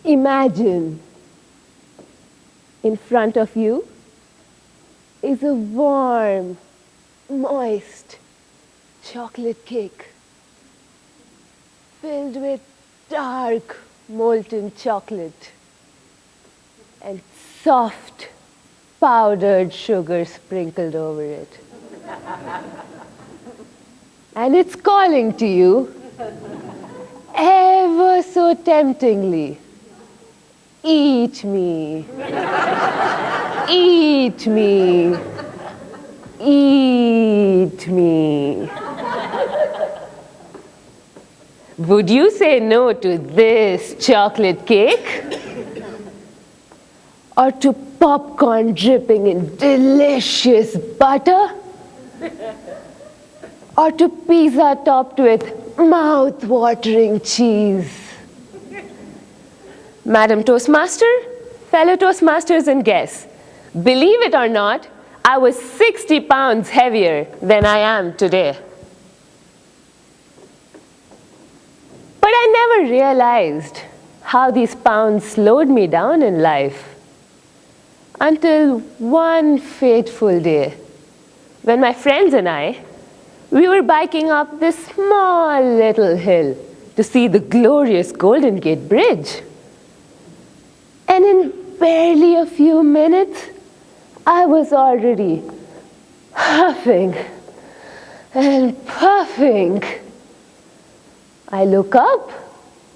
Imagine in front of you is a warm, moist chocolate cake filled with dark molten chocolate and soft powdered sugar sprinkled over it. And it's calling to you ever so temptingly, eat me, eat me, eat me. Would you say no to this chocolate cake? Or to popcorn dripping in delicious butter? Or to pizza topped with mouth-watering cheese? Madam Toastmaster, fellow Toastmasters and guests, believe it or not, I was 60 pounds heavier than I am today. But I never realized how these pounds slowed me down in life until one fateful day when my friends and we were biking up this small little hill to see the glorious Golden Gate Bridge. And in barely a few minutes, I was already huffing and puffing. I look up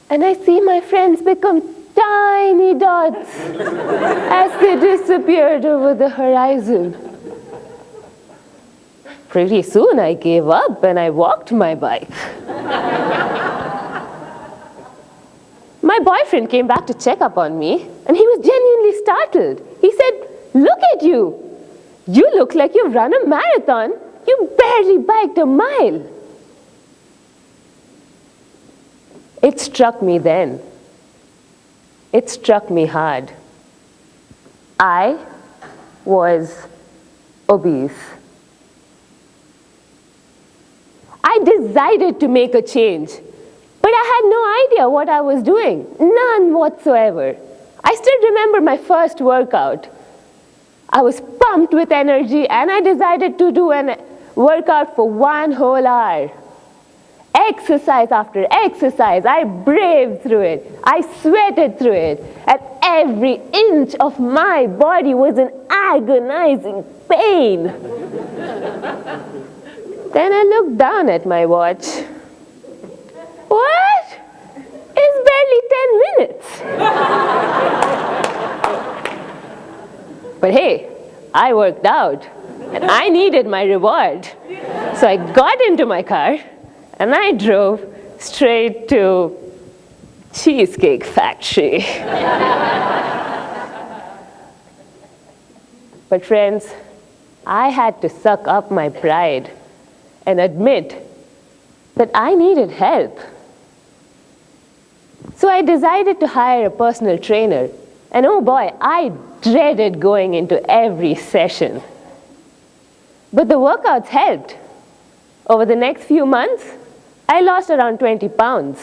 and I see my friends become tiny dots as they disappeared over the horizon. Pretty soon I gave up and I walked my bike. My boyfriend came back to check up on me and he was genuinely startled. He said, "Look at you. You look like you've run a marathon. You barely biked a mile." It struck me then. It struck me hard. I was obese. I decided to make a change, but I had no idea what I was doing, none whatsoever. I still remember my first workout. I was pumped with energy and I decided to do a workout for 1 whole hour. Exercise after exercise, I braved through it. I sweated through it. And every inch of my body was in agonizing pain. Then I looked down at my watch. What? It's barely 10 minutes. But hey, I worked out and I needed my reward. So I got into my car and I drove straight to Cheesecake Factory. But friends, I had to suck up my pride and admit that I needed help. So I decided to hire a personal trainer. And oh boy, I dreaded going into every session. But the workouts helped. Over the next few months, I lost around 20 pounds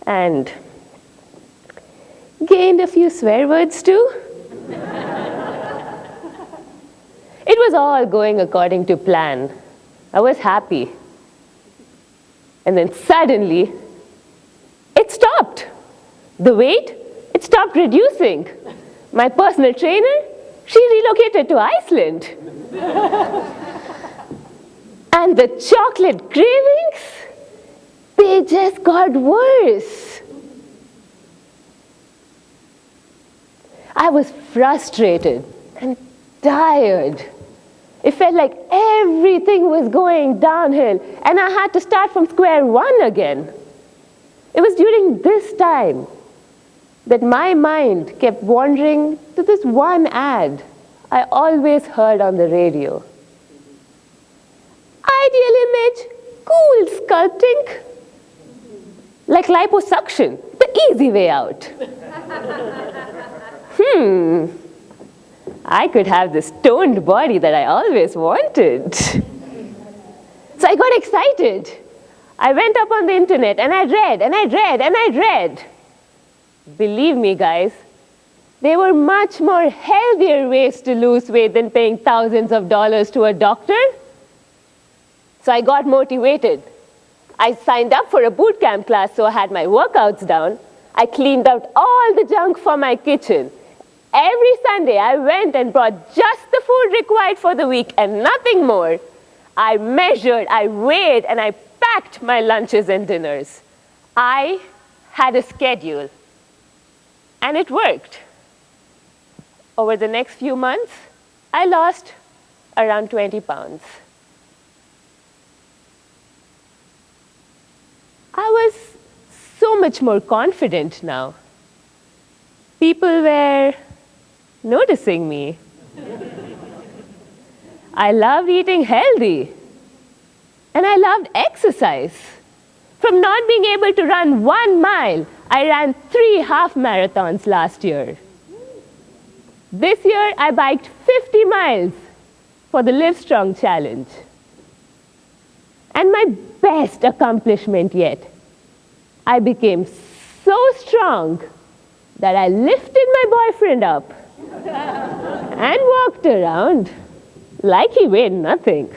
and gained a few swear words too. It was all going according to plan. I was happy. And then suddenly, it stopped. The weight, it stopped reducing. My personal trainer, she relocated to Iceland. And the chocolate cravings, they just got worse. I was frustrated and tired. It felt like everything was going downhill and I had to start from square one again. It was during this time that my mind kept wandering to this one ad I always heard on the radio. Ideal image, cool sculpting, like liposuction, the easy way out. I could have this toned body that I always wanted. So I got excited. I went up on the internet and I read and I read and I read. Believe me, guys, there were much more healthier ways to lose weight than paying thousands of dollars to a doctor. So I got motivated. I signed up for a boot camp class, so I had my workouts down. I cleaned out all the junk from my kitchen. Every Sunday, I went and brought just the food required for the week and nothing more. I measured, I weighed, and I packed my lunches and dinners. I had a schedule, and it worked. Over the next few months, I lost around 20 pounds. I was so much more confident now. People were noticing me. I loved eating healthy, and I loved exercise. From not being able to run 1 mile, I ran 3 half marathons last year. This year, I biked 50 miles for the Live Strong Challenge. And my best accomplishment yet, I became so strong that I lifted my boyfriend up and walked around like he weighed nothing.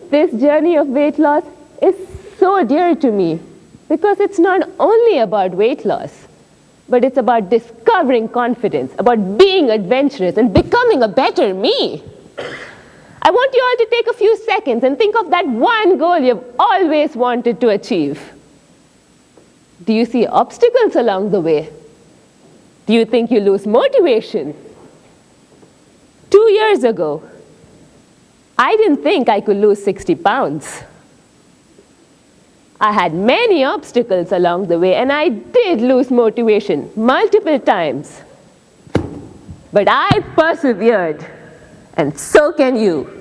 This journey of weight loss is so dear to me because it's not only about weight loss, but it's about discovering confidence, about being adventurous and becoming a better me. I want you all to take a few seconds and think of that one goal you've always wanted to achieve. Do you see obstacles along the way? Do you think you lose motivation? 2 years ago, I didn't think I could lose 60 pounds. I had many obstacles along the way, and I did lose motivation multiple times. But I persevered, and so can you.